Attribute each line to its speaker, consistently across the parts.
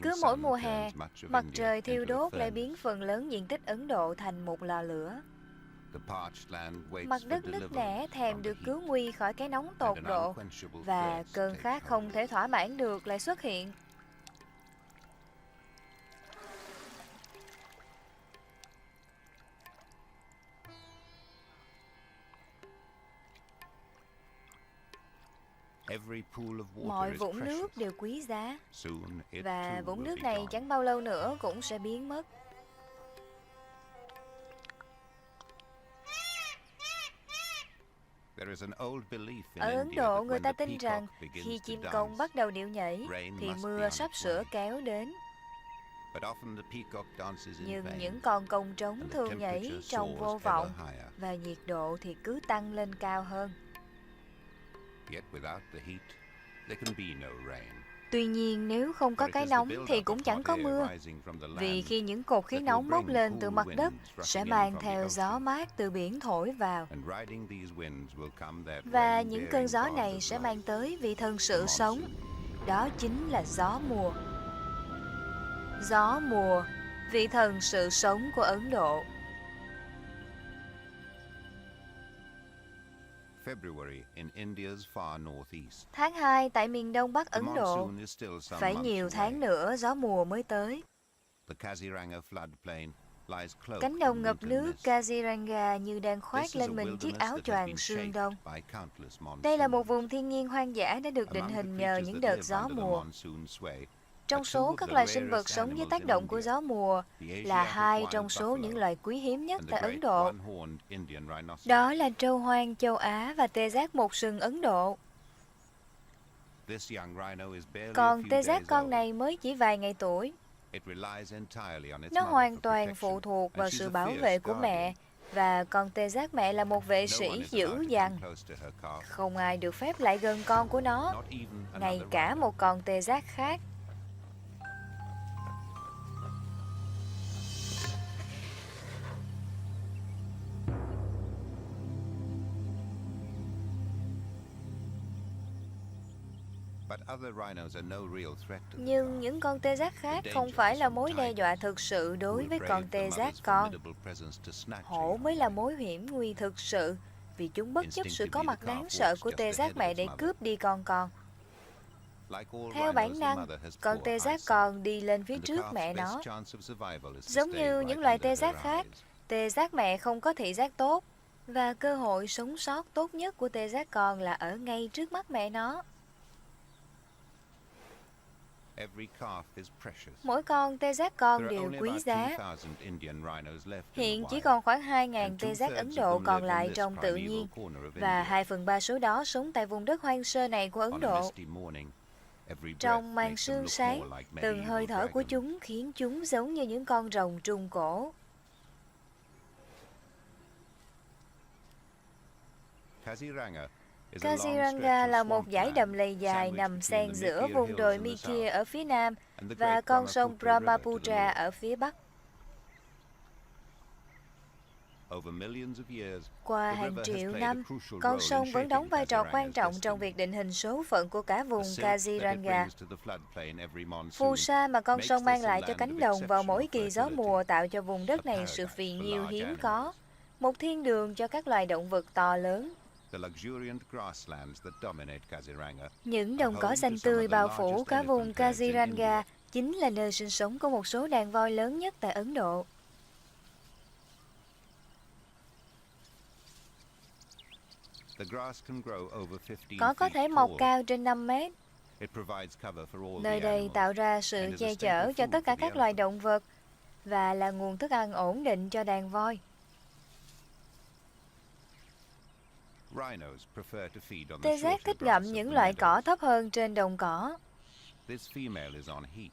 Speaker 1: Cứ mỗi mùa hè, mặt trời thiêu đốt lại biến phần lớn diện tích Ấn Độ thành một lò lửa. Mặt đất nứt nẻ thèm được cứu nguy khỏi cái nóng tột độ, và cơn khát không thể thỏa mãn được lại xuất hiện. Mọi vũng nước đều quý giá, và vũng nước này chẳng bao lâu nữa cũng sẽ biến mất. Ở Ấn Độ, người ta tin rằng khi chim công bắt đầu điệu nhảy thì mưa sắp sửa kéo đến. Nhưng những con công trống thường nhảy trong vô vọng, và nhiệt độ thì cứ tăng lên cao hơn. Tuy nhiên, nếu không có cái nóng thì cũng chẳng có mưa, vì khi những cột khí nóng bốc lên từ mặt đất sẽ mang theo gió mát từ biển thổi vào. Và những cơn gió này sẽ mang tới vị thần sự sống, đó chính là gió mùa. Gió mùa, vị thần sự sống của Ấn Độ. Tháng 2 tại miền đông bắc Ấn Độ, phải nhiều tháng nữa gió mùa mới tới. Cánh đồng ngập nước Kaziranga như đang khoác lên mình chiếc áo choàng sương đông. Đây là một vùng thiên nhiên hoang dã đã được định hình nhờ những đợt gió mùa. Trong số các loài sinh vật sống dưới tác động của gió mùa là hai trong số những loài quý hiếm nhất tại Ấn Độ. Đó là trâu hoang châu Á và tê giác một sừng Ấn Độ. Còn tê giác con này mới chỉ vài ngày tuổi. Nó hoàn toàn phụ thuộc vào sự bảo vệ của mẹ, và con tê giác mẹ là một vệ sĩ dữ dằn. Không ai được phép lại gần con của nó, ngay cả một con tê giác khác. Nhưng những con tê giác khác không phải là mối đe dọa thực sự đối với con tê giác con. Hổ mới là mối hiểm nguy thực sự, vì chúng bất chấp sự có mặt đáng sợ của tê giác mẹ để cướp đi con. Theo bản năng, con tê giác con đi lên phía trước mẹ nó. Giống như những loài tê giác khác, tê giác mẹ không có thị giác tốt, và cơ hội sống sót tốt nhất của tê giác con là ở ngay trước mắt mẹ nó. Mỗi con tê giác con đều quý giá. Hiện chỉ còn khoảng 2.000 tê giác Ấn Độ còn lại trong tự nhiên, và 2/3 số đó sống tại vùng đất hoang sơ này của Ấn Độ. Trong màn sương sáng, từng hơi thở của chúng khiến chúng giống như những con rồng trung cổ. Kaziranga là một dải đầm lầy dài nằm xen giữa vùng đồi Mikir ở phía nam và con sông Brahmaputra ở phía bắc. Qua hàng triệu năm, con sông vẫn đóng vai trò quan trọng trong việc định hình số phận của cả vùng Kaziranga. Phù sa mà con sông mang lại cho cánh đồng vào mỗi kỳ gió mùa tạo cho vùng đất này sự phì nhiêu hiếm có, một thiên đường cho các loài động vật to lớn. Những đồng cỏ xanh tươi bao phủ cả vùng Kaziranga chính là nơi sinh sống của một số đàn voi lớn nhất tại Ấn Độ. Cỏ có thể mọc cao trên 5 mét. Nơi đây tạo ra sự che chở cho tất cả các loài động vật và là nguồn thức ăn ổn định cho đàn voi. Tê giác thích gặm những loại cỏ thấp hơn trên đồng cỏ.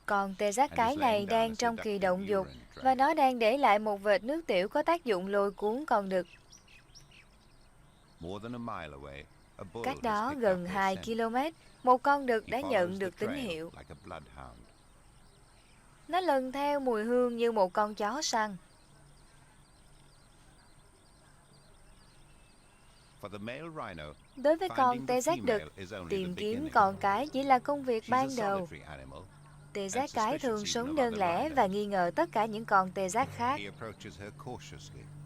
Speaker 1: Còn tê giác cái này đang trong kỳ động dục, và nó đang để lại một vệt nước tiểu có tác dụng lôi cuốn con đực. Cách đó gần 2 km, một con đực đã nhận được tín hiệu. Nó lần theo mùi hương như một con chó săn. Đối với con tê giác đực, tìm kiếm con cái chỉ là công việc ban đầu. Tê giác cái thường sống đơn lẻ và nghi ngờ tất cả những con tê giác khác.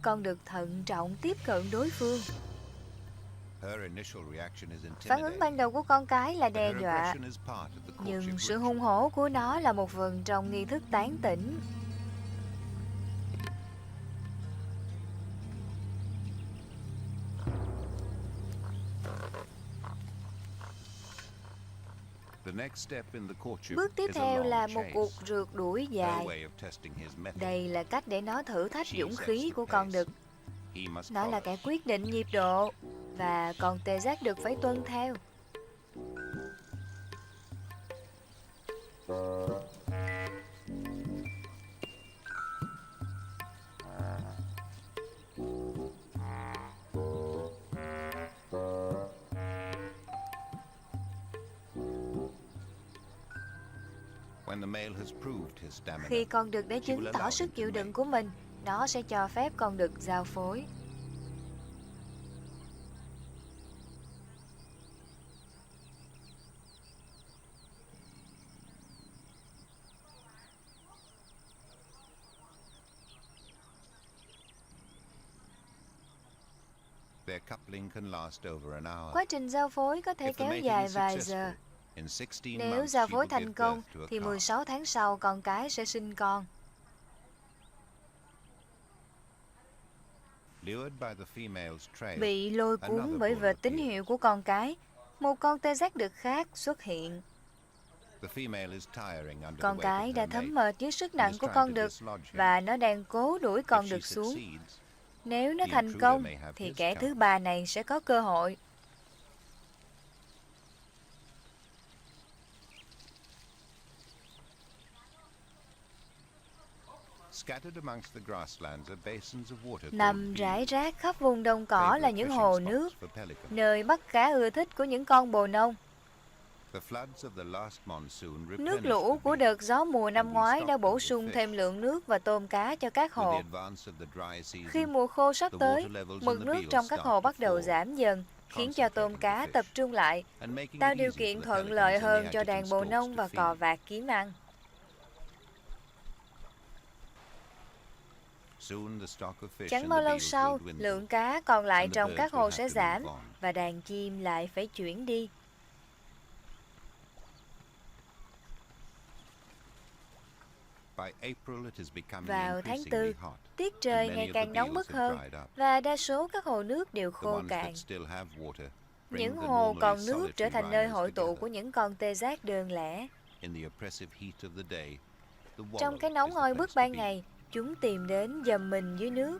Speaker 1: Con đực thận trọng tiếp cận đối phương. Phản ứng ban đầu của con cái là đe dọa, nhưng sự hung hổ của nó là một phần trong nghi thức tán tỉnh. Bước tiếp theo là một cuộc rượt đuổi dài. Đây là cách để nó thử thách dũng khí của con đực. Nó là kẻ quyết định nhịp độ, và con tê giác đực phải tuân theo. Khi con đực đã chứng tỏ sức chịu đựng của mình, nó sẽ cho phép con đực giao phối. Quá trình giao phối có thể kéo dài vài giờ. Nếu giao phối thành công, thì 16 tháng sau con cái sẽ sinh con. Bị lôi cuốn bởi vệt tín hiệu của con cái, một con tê giác đực khác xuất hiện. Con cái đã thấm mệt dưới sức nặng của con đực và nó đang cố đuổi con đực xuống. Nếu nó thành công, thì kẻ thứ ba này sẽ có cơ hội. Nằm rải rác khắp vùng đồng cỏ là những hồ nước, nơi bắt cá ưa thích của những con bồ nông. Nước lũ của đợt gió mùa năm ngoái đã bổ sung thêm lượng nước và tôm cá cho các hồ. Khi mùa khô sắp tới, mực nước trong các hồ bắt đầu giảm dần, khiến cho tôm cá tập trung lại, tạo điều kiện thuận lợi hơn cho đàn bồ nông và cò vạc kiếm ăn. Chẳng bao lâu sau, lượng cá còn lại trong các hồ sẽ giảm và đàn chim lại phải chuyển đi. Vào tháng 4, tiết trời ngày càng nóng bức hơn và đa số các hồ nước đều khô cạn. Những hồ còn nước trở thành nơi hội tụ của những con tê giác đơn lẻ. Trong cái nóng oi bức ban ngày, chúng tìm đến dầm mình dưới nước.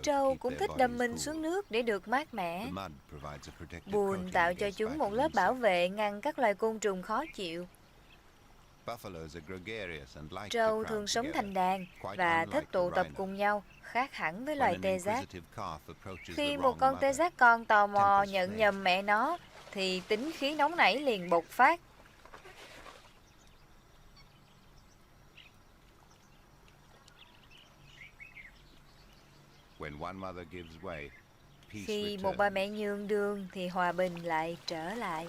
Speaker 1: Trâu cũng thích đâm mình xuống nước để được mát mẻ. Bùn tạo cho chúng một lớp bảo vệ ngăn các loài côn trùng khó chịu. Trâu thường sống thành đàn và thích tụ tập cùng nhau, khác hẳn với loài tê giác. Khi một con tê giác con tò mò nhận nhầm mẹ nó, thì tính khí nóng nảy liền bộc phát. Khi một bà mẹ nhường đường thì hòa bình lại trở lại.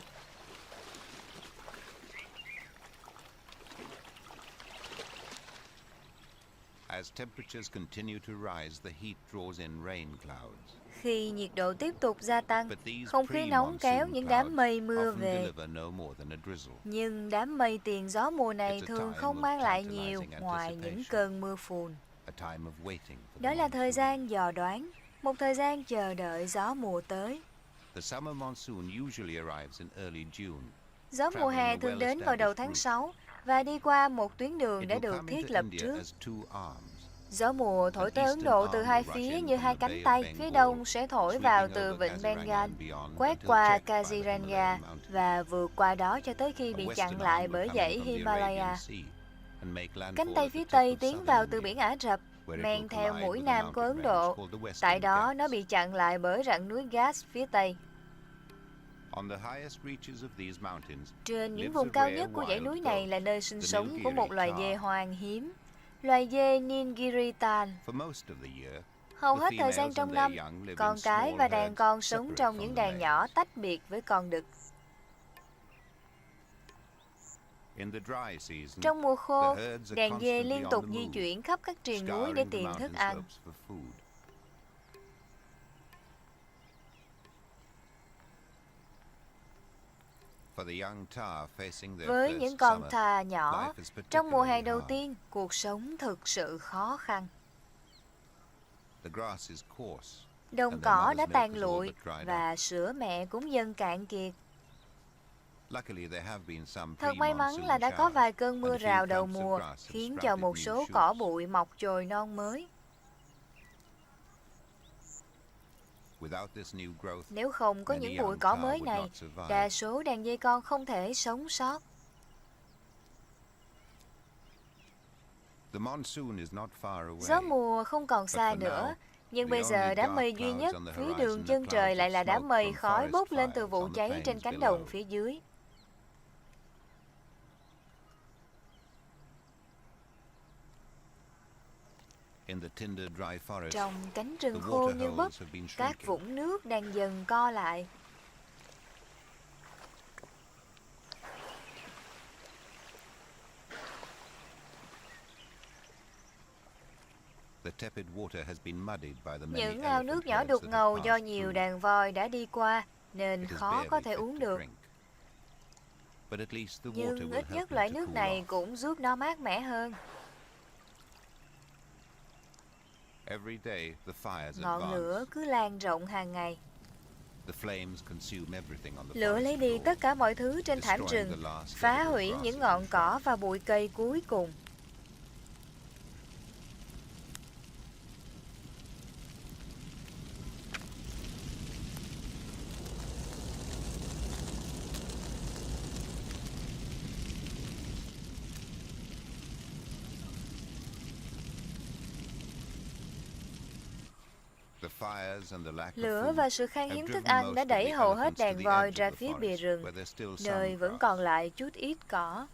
Speaker 1: Khi nhiệt độ tiếp tục gia tăng, không khí nóng kéo những đám mây mưa về. Nhưng đám mây tiền gió mùa này thường không mang lại nhiều ngoài những cơn mưa phùn. Đó là thời gian dò đoán, một thời gian chờ đợi gió mùa tới. Gió mùa hè thường đến vào đầu tháng 6 và đi qua một tuyến đường đã được thiết lập trước. Gió mùa thổi tới Ấn Độ từ hai phía như hai cánh tay. Phía đông sẽ thổi vào từ vịnh Bengal, quét qua Kaziranga và vượt qua đó cho tới khi bị chặn lại bởi dãy Himalaya. Cánh tay phía tây tiến vào từ biển Ả Rập men theo mũi nam của Ấn Độ. Tại đó, nó bị chặn lại bởi rặng núi Gas phía Tây. Trên những vùng cao nhất của dãy núi này là nơi sinh sống của một loài dê hoang hiếm, loài dê Nilgiri Tal. Hầu hết thời gian trong năm, con cái và đàn con sống trong những đàn nhỏ tách biệt với con đực. Trong mùa khô, đàn dê liên tục di chuyển khắp các triền núi để tìm thức ăn. Với những con thà nhỏ, trong mùa hè đầu tiên, cuộc sống thực sự khó khăn. Đồng cỏ đã tàn lụi và sữa mẹ cũng dần cạn kiệt. Thật may mắn là đã có vài cơn mưa rào đầu mùa, khiến cho một số cỏ bụi mọc chồi non mới. Nếu không có những bụi cỏ mới này, đa số đàn dê con không thể sống sót. Gió mùa không còn xa nữa, nhưng bây giờ đám mây duy nhất phía đường chân trời lại là đám mây khói bốc lên từ vụ cháy trên cánh đồng phía dưới. Trong cánh rừng khô như bấc, các vũng nước đang dần co lại. Những ao nước nhỏ đục ngầu do nhiều đàn voi đã đi qua, nên khó có thể uống được. Nhưng ít nhất loại nước này cũng giúp nó mát mẻ hơn. Ngọn lửa cứ lan rộng hàng ngày. Lửa lấy đi tất cả mọi thứ trên thảm rừng, phá hủy những ngọn cỏ và bụi cây cuối cùng. Lửa và sự khan hiếm thức ăn đã đẩy hầu hết đàn voi ra phía bìa rừng, nơi vẫn còn lại chút ít cỏ.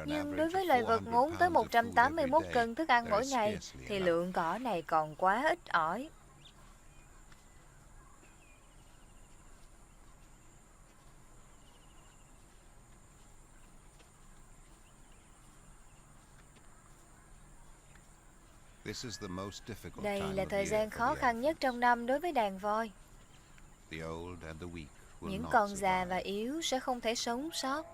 Speaker 1: Nhưng đối với loài vật ngốn tới 181 cân thức ăn mỗi ngày, thì lượng cỏ này còn quá ít ỏi. Đây là thời gian khó khăn nhất trong năm đối với đàn voi. Những con già và yếu sẽ không thể sống sót.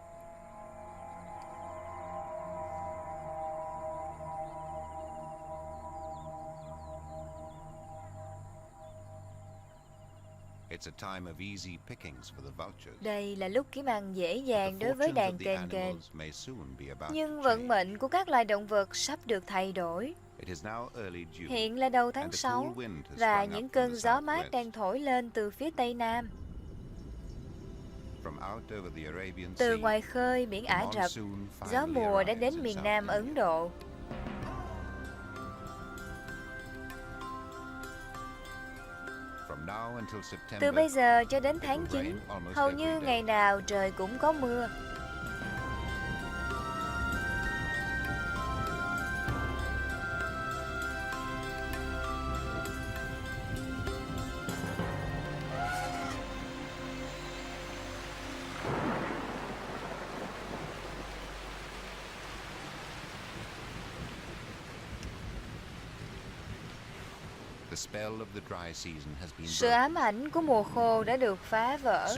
Speaker 1: Đây là lúc kiếm ăn dễ dàng đối với đàn kền kền. Nhưng vận mệnh của các loài động vật sắp được thay đổi. Hiện là đầu tháng 6 và những cơn gió mát đang thổi lên từ phía tây nam. Từ ngoài khơi biển Ả Rập, gió mùa đã đến miền nam Ấn Độ. Từ bây giờ cho đến tháng 9, hầu như ngày nào trời cũng có mưa. Sự ám ảnh của mùa khô đã được phá vỡ.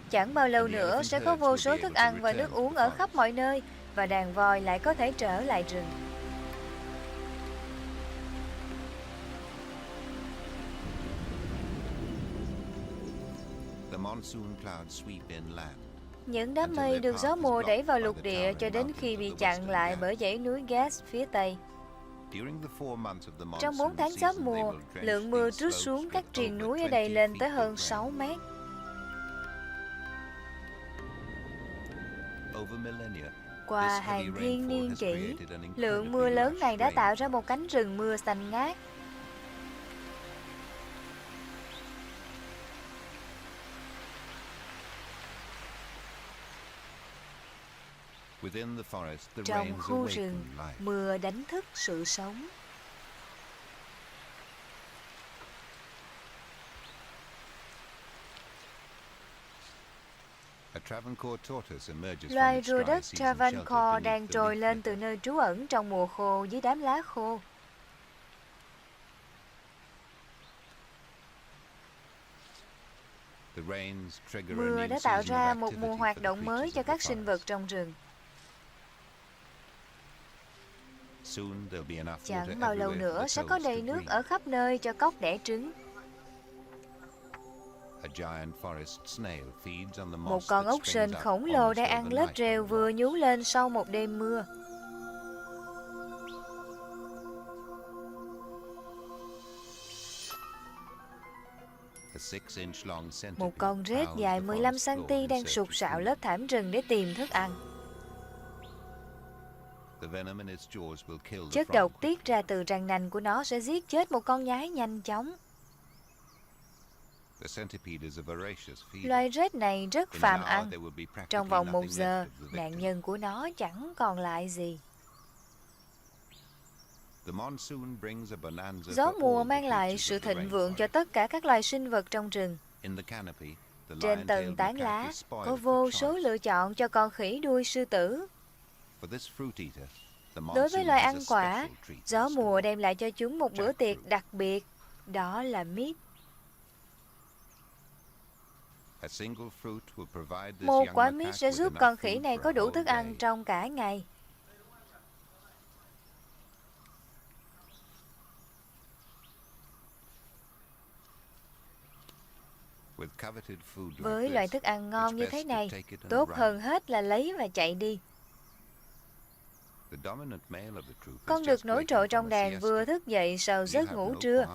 Speaker 1: Chẳng bao lâu nữa sẽ có vô số thức ăn và nước uống ở khắp mọi nơi, và đàn voi lại có thể trở lại rừng. Những đám mây được gió mùa đẩy vào lục địa cho đến khi bị chặn lại bởi dãy núi Gas phía tây. Trong 4 tháng gió mùa, lượng mưa trút xuống các triền núi ở đây lên tới hơn 6 mét. Qua hàng thiên niên kỷ, lượng mưa lớn này đã tạo ra một cánh rừng mưa xanh ngát. Trong khu rừng, mưa đánh thức sự sống. Loài rùa đất Travancore đang trồi lên từ nơi trú ẩn trong mùa khô dưới đám lá khô. Mưa đã tạo ra một mùa hoạt động mới cho các sinh vật trong rừng. Chẳng bao lâu nữa sẽ có đầy nước ở khắp nơi cho cóc đẻ trứng. Một con ốc sên khổng lồ đang ăn lớp rêu vừa nhú lên sau một đêm mưa. Một con rết dài 15cm đang sụt sạo lớp thảm rừng để tìm thức ăn. Chất độc tiết ra từ răng nanh của nó sẽ giết chết một con nhái nhanh chóng. Loài rết này rất phàm ăn. Trong vòng 1 giờ, nạn nhân của nó chẳng còn lại gì. Gió mùa mang lại sự thịnh vượng cho tất cả các loài sinh vật trong rừng. Trên tầng tán lá có vô số lựa chọn cho con khỉ đuôi sư tử. Đối với loài ăn quả, gió mùa đem lại cho chúng một bữa tiệc đặc biệt, đó là mít. Một quả mít sẽ giúp con khỉ này có đủ thức ăn trong cả ngày. Với loại thức ăn ngon như thế này, tốt hơn hết là lấy và chạy đi. Con đực nổi trội trong đàn vừa thức dậy sau giấc ngủ trưa.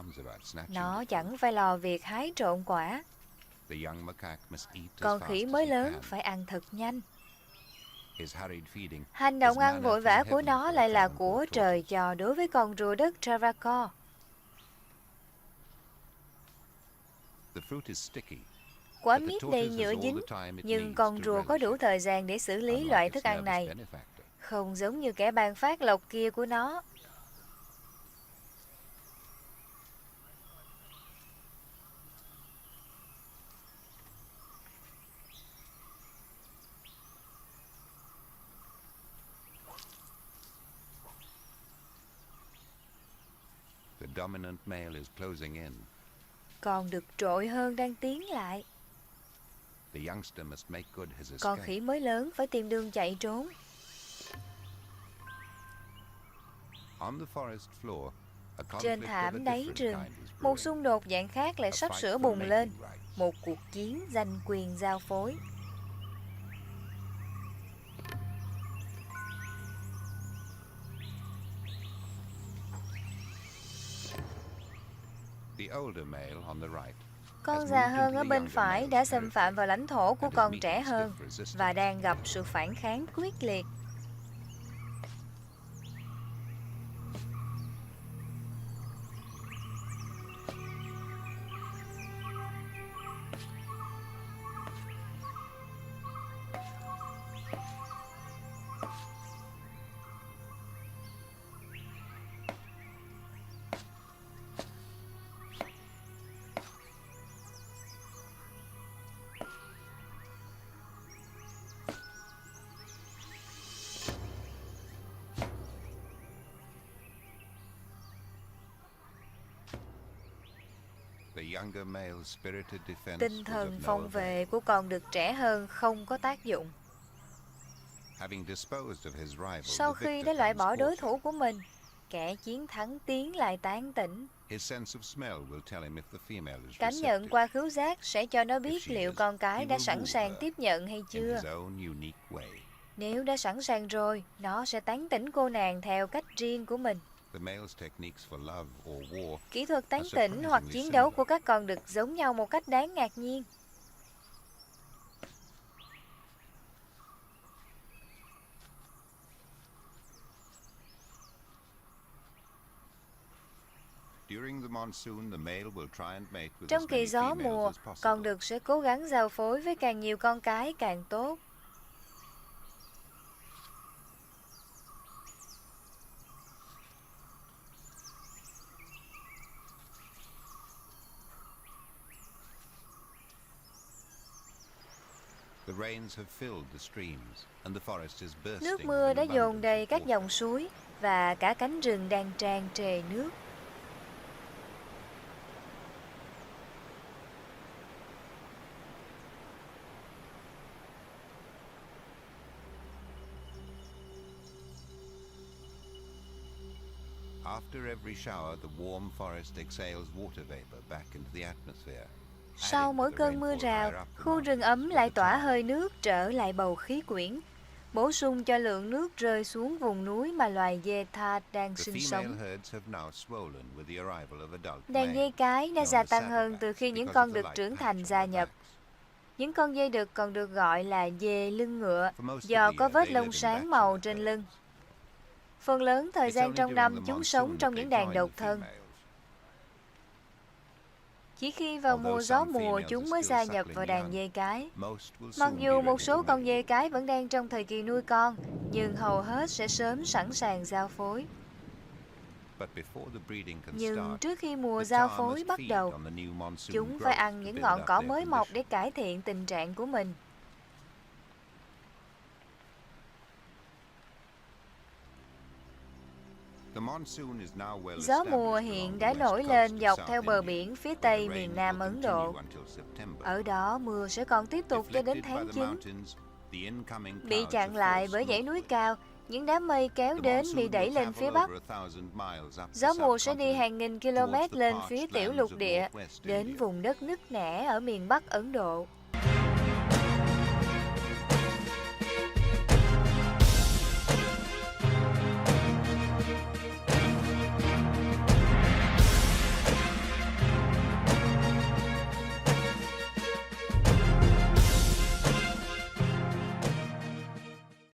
Speaker 1: Nó chẳng phải lo việc hái trộm quả. Con khỉ mới lớn phải ăn thật nhanh. Hành động ăn vội vã của nó lại là của trời cho đối với con rùa đất Travancore. Quả mít đầy nhựa dính, nhưng con rùa có đủ thời gian để xử lý loại thức ăn này, không giống như kẻ ban phát lộc kia của nó. Con đực trội hơn đang tiến lại. Con khỉ mới lớn phải tìm đường chạy trốn. Trên thảm đáy rừng, một xung đột dạng khác lại sắp sửa bùng lên. Một cuộc chiến giành quyền giao phối. Con già hơn ở bên phải đã xâm phạm vào lãnh thổ của con trẻ hơn và đang gặp sự phản kháng quyết liệt. Tinh thần phong vệ của con đực trẻ hơn không có tác dụng. Sau khi đã loại bỏ đối thủ của mình, kẻ chiến thắng tiến lại tán tỉnh. Cảm nhận qua khứu giác sẽ cho nó biết liệu con cái đã sẵn sàng tiếp nhận hay chưa. Nếu đã sẵn sàng rồi, nó sẽ tán tỉnh cô nàng theo cách riêng của mình. Kỹ thuật tán tỉnh hoặc chiến đấu của các con đực giống nhau một cách đáng ngạc nhiên. Trong kỳ gió mùa, con đực sẽ cố gắng giao phối với càng nhiều con cái càng tốt. Nước mưa đã dồn đầy các dòng suối và cả cánh rừng đang tràn trề nước. Sau mỗi cơn mưa rào, khu rừng ấm lại tỏa hơi nước trở lại bầu khí quyển, bổ sung cho lượng nước rơi xuống vùng núi mà loài dê Thar đang sinh sống. Đàn dê cái đã gia tăng hơn từ khi những con đực trưởng thành gia nhập. Những con dê đực còn được gọi là dê lưng ngựa do có vết lông sáng màu trên lưng. Phần lớn thời gian trong năm chúng sống trong những đàn độc thân. Chỉ khi vào mùa gió mùa chúng mới gia nhập vào đàn dê cái. Mặc dù một số con dê cái vẫn đang trong thời kỳ nuôi con, nhưng hầu hết sẽ sớm sẵn sàng giao phối. Nhưng trước khi mùa giao phối bắt đầu, chúng phải ăn những ngọn cỏ mới mọc để cải thiện tình trạng của mình. Gió mùa hiện đã nổi lên dọc theo bờ biển phía tây miền Nam Ấn Độ. Ở đó mưa sẽ còn tiếp tục cho đến tháng 9. Bị chặn lại bởi dãy núi cao, những đám mây kéo đến bị đẩy lên phía bắc. Gió mùa sẽ đi hàng nghìn km lên phía tiểu lục địa, đến vùng đất nứt nẻ ở miền Bắc Ấn Độ.